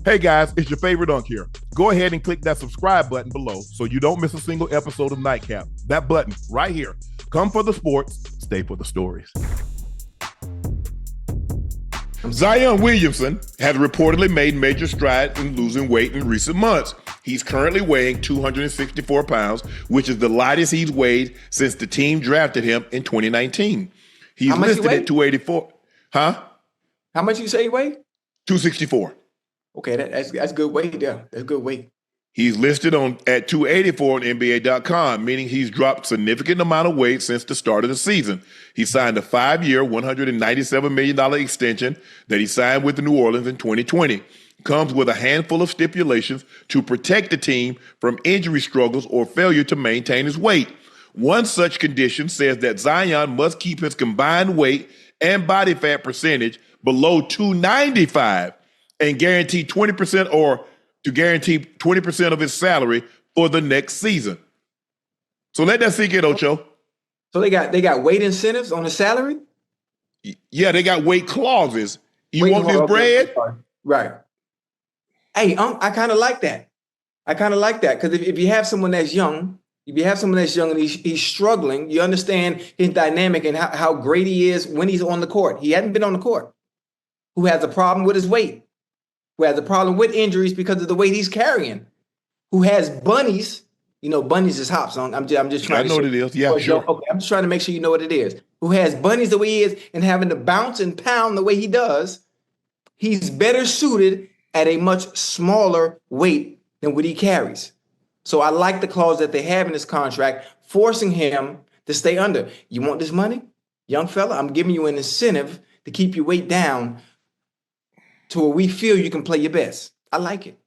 Hey guys, it's your favorite Unc here. Go ahead and click that subscribe button below so you don't miss a single episode of Nightcap. That button right here. Come for the sports, stay for the stories. Zion Williamson has reportedly made major strides in losing weight in recent months. He's currently weighing 264 pounds, which is the lightest he's weighed since the team drafted him in 2019. He's listed at 284. Huh? How much you say he weighed? 264. Okay, that's good weight there. That's good weight. He's listed at 284 on NBA.com, meaning he's dropped a significant amount of weight since the start of the season. He signed a 5-year, $197 million extension that he signed with the New Orleans in 2020. Comes with a handful of stipulations to protect the team from injury struggles or failure to maintain his weight. One such condition says that Zion must keep his combined weight and body fat percentage below 295 and guarantee 20% or to guarantee 20% of his salary for the next season. So let that sink in, Ocho. So they got weight incentives on the salary? Yeah, they got weight clauses. You want this bread? Right. Hey, I kind of like that. I kind of like that because if you have someone that's young, and he's struggling, you understand his dynamic and how great he is when he's on the court. He hadn't been on the court. Who has a problem with his weight? Who has a problem with injuries because of the weight he's carrying? Who has bunnies? You know, bunnies is hops. I'm just trying to know what it is. Yeah, sure. Okay, I'm just trying to make sure you know what it is. Who has bunnies the way he is and having to bounce and pound the way he does? He's better suited at a much smaller weight than what he carries. So I like the clause that they have in this contract, forcing him to stay under. You want this money? Young fella, I'm giving you an incentive to keep your weight down to where we feel you can play your best. I like it.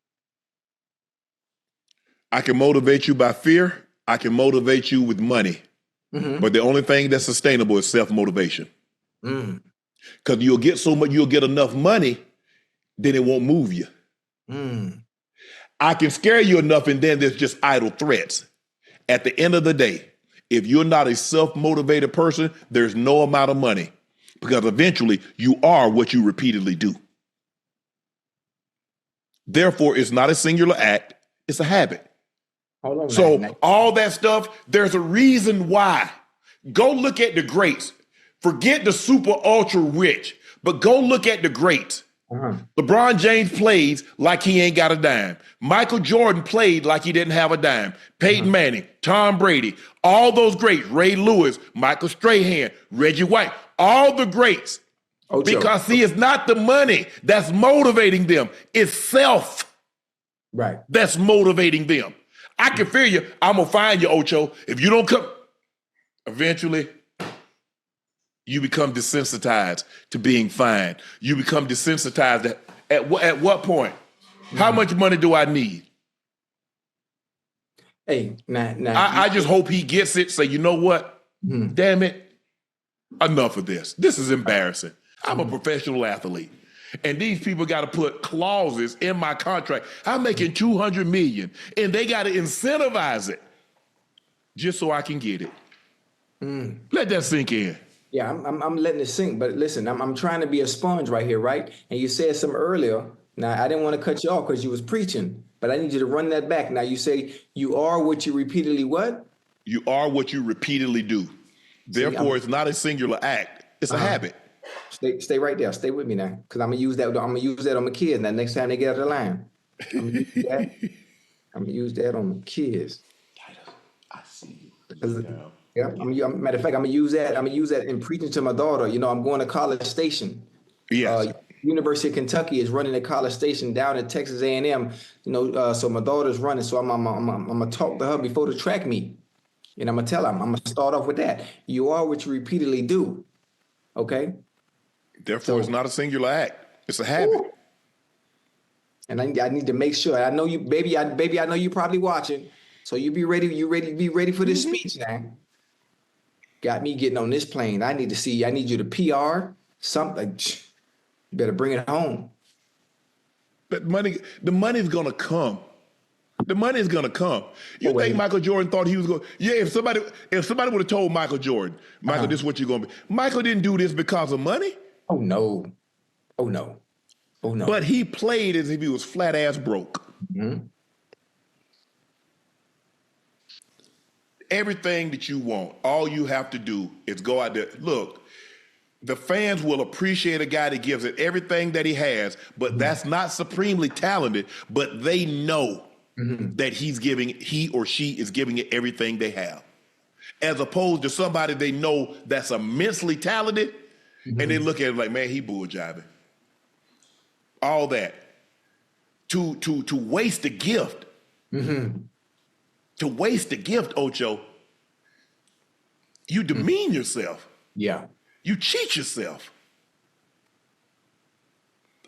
I can motivate you by fear. I can motivate you with money. Mm-hmm. But the only thing that's sustainable is self-motivation. Because you'll get enough money, then it won't move you. I can scare you enough, and then there's just idle threats. At the end of the day, if you're not a self-motivated person, there's no amount of money. Because eventually, you are what you repeatedly do. Therefore, it's not a singular act, it's a habit. Hold on, so all that stuff, there's a reason why. Go look at the greats. Forget the super ultra rich, but go look at the greats. LeBron James plays like he ain't got a dime. Michael Jordan played like he didn't have a dime. Peyton Manning, Tom Brady, all those greats, Ray Lewis, Michael Strahan, Reggie White, all the greats. Ocho. Because see, it's not the money that's motivating them. It's self that's motivating them. I can feel you. I'm going to find you, Ocho. If you don't come, eventually, you become desensitized to being fine. You become desensitized at what point? How much money do I need? Hey, I just hope he gets it. Say, you know what? Damn it. Enough of this. This is embarrassing. I'm a professional athlete. And these people got to put clauses in my contract. I'm making $200 million, and they got to incentivize it just so I can get it. Let that sink in. Yeah, I'm letting it sink. But listen, I'm trying to be a sponge right here, right? And you said something earlier. Now, I didn't want to cut you off because you was preaching, but I need you to run that back. Now, you say you are what you repeatedly what? You are what you repeatedly do. Therefore, it's not a singular act. It's a habit. Stay right there. Stay with me now, because I'm gonna use that. I'm gonna use that on my kids now. Next time they get out of the line, I'm gonna use that on my kids. I see you. Yeah. Matter of fact, I'm gonna use that. I'm gonna use that in preaching to my daughter. You know, I'm going to College Station. Yes. University of Kentucky is running a College Station down at Texas A&M. You know, so my daughter's running. So I'm gonna talk to her before the track meet, and I'm gonna tell her. I'm gonna start off with that. You are what you repeatedly do. Okay. Therefore, it's not a singular act. It's a habit. Ooh. And I need to make sure. I know you, baby. I know you probably watching. So you be ready. Be ready for this speech now. Got me getting on this plane. I need you to PR something. You better bring it home. But the money's gonna come. The money is gonna come. You think Michael Jordan thought he was going? Yeah. If somebody would have told Michael Jordan, Michael, this is what you're gonna be. Michael didn't do this because of money. Oh no. Oh no. But he played as if he was flat ass broke. Mm-hmm. Everything that you want, all you have to do is go out there. Look, the fans will appreciate a guy that gives it everything that he has, but that's not supremely talented, but they know that he or she is giving it everything they have. As opposed to somebody they know that's immensely talented, and they look at it like, man, he bull jiving. All that. To waste the gift. To waste the gift, Ocho, you demean yourself. Yeah. You cheat yourself.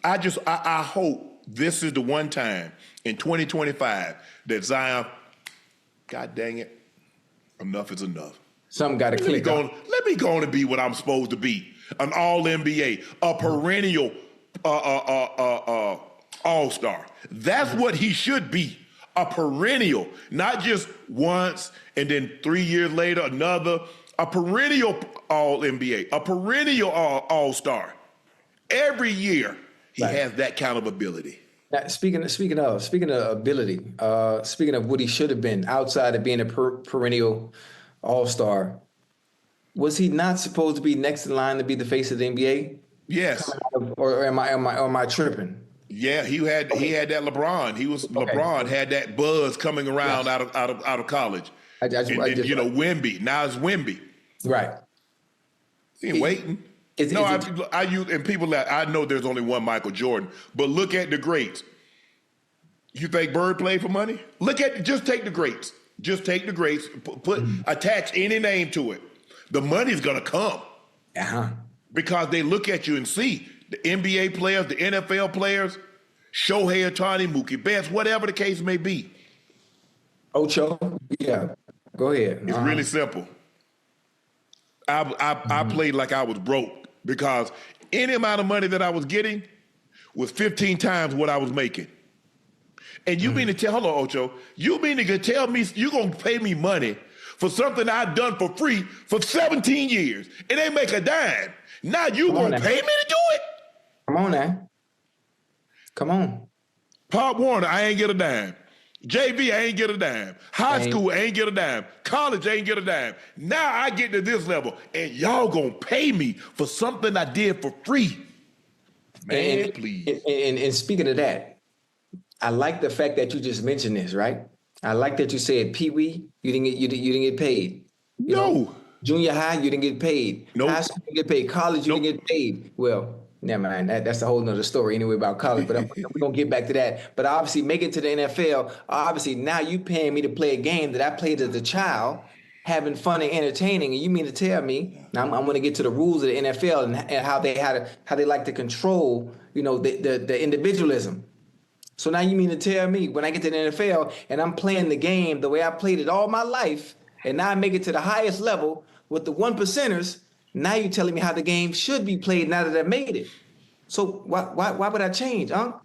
I hope this is the one time in 2025 that Zion, God dang it, enough is enough. Something got to click. Let me go on and be what I'm supposed to be. An all-NBA, a perennial all-star. That's what he should be. A perennial, not just once and then 3 years later another. A perennial all-NBA, a perennial all-star. Every year he has that kind of ability. Now, speaking of ability, speaking of what he should have been outside of being a perennial all-star, was he not supposed to be next in line to be the face of the NBA? Yes. Or am I tripping? Yeah, he had that LeBron. LeBron had that buzz coming around out of college. Wemby. Now it's Wemby. Right. He ain't waiting. I know there's only one Michael Jordan, but look at the greats. You think Bird played for money? Just take the greats. Just take the greats. Attach any name to it. The money's gonna come. Because they look at you and see the NBA players, the NFL players, Shohei Ohtani, Mookie Betts, whatever the case may be. Ocho, yeah, go ahead. It's really simple. I played like I was broke because any amount of money that I was getting was 15 times what I was making. And you mean to tell, hold on, Ocho, you mean to tell me you're going to pay me money for something I've done for free for 17 years and ain't make a dime. Now you going to pay me to do it? Come on now. Come on. Pop Warner, I ain't get a dime. JV, I ain't get a dime. High school, I ain't get a dime. College, I ain't get a dime. Now I get to this level, and y'all gonna pay me for something I did for free. Man, please. And speaking of that, I like the fact that you just mentioned this, right? I like that you said Pee Wee, you didn't get paid. You know, junior high, you didn't get paid. Nope. High school, you didn't get paid. College, you didn't get paid. Well, never mind. That's a whole nother story anyway about college, but we're going to get back to that. But obviously, make it to the NFL, obviously now you paying me to play a game that I played as a child, having fun and entertaining, and you mean to tell me, now I'm going to get to the rules of the NFL and how they like to control, the individualism. So now you mean to tell me when I get to the NFL and I'm playing the game the way I played it all my life, and now I make it to the highest level with the 1%ers, now you're telling me how the game should be played now that I made it. So why would I change, Unc?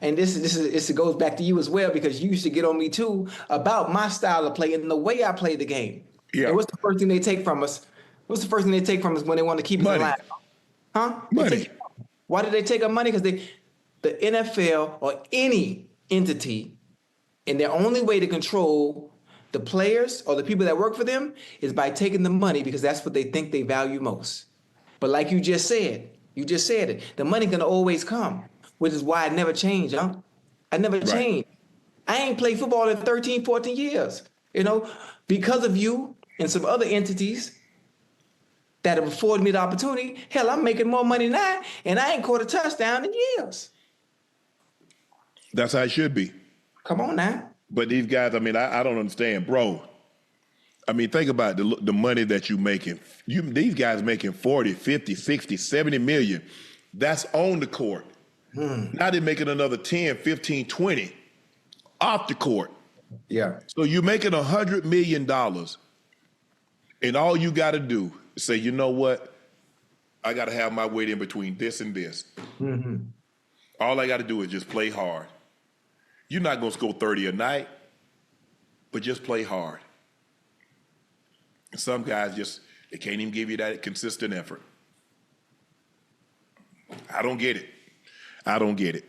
And this goes back to you as well, because you used to get on me too about my style of play and the way I play the game. Yeah. And what's the first thing they take from us? What's the first thing they take from us when they want to keep us alive? Huh? Money. Why did they take our money? Because the NFL or any entity, and their only way to control the players or the people that work for them is by taking the money, because that's what they think they value most. But like you just said it, the money gonna always come, which is why I never change, huh? I never change. I ain't played football in 13, 14 years, because of you and some other entities that have afforded me the opportunity. Hell, I'm making more money now, and I ain't caught a touchdown in years. That's how it should be. Come on now. But these guys, I don't understand, bro. Think about the money that you're making. These guys making 40, 50, 60, 70 million. That's on the court. Now they're making another 10, 15, 20 off the court. Yeah. So you're making $100 million, and all you got to do is say, you know what? I got to have my weight in between this and this. All I got to do is just play hard. You're not going to score 30 a night, but just play hard. And some guys they can't even give you that consistent effort. I don't get it. I don't get it.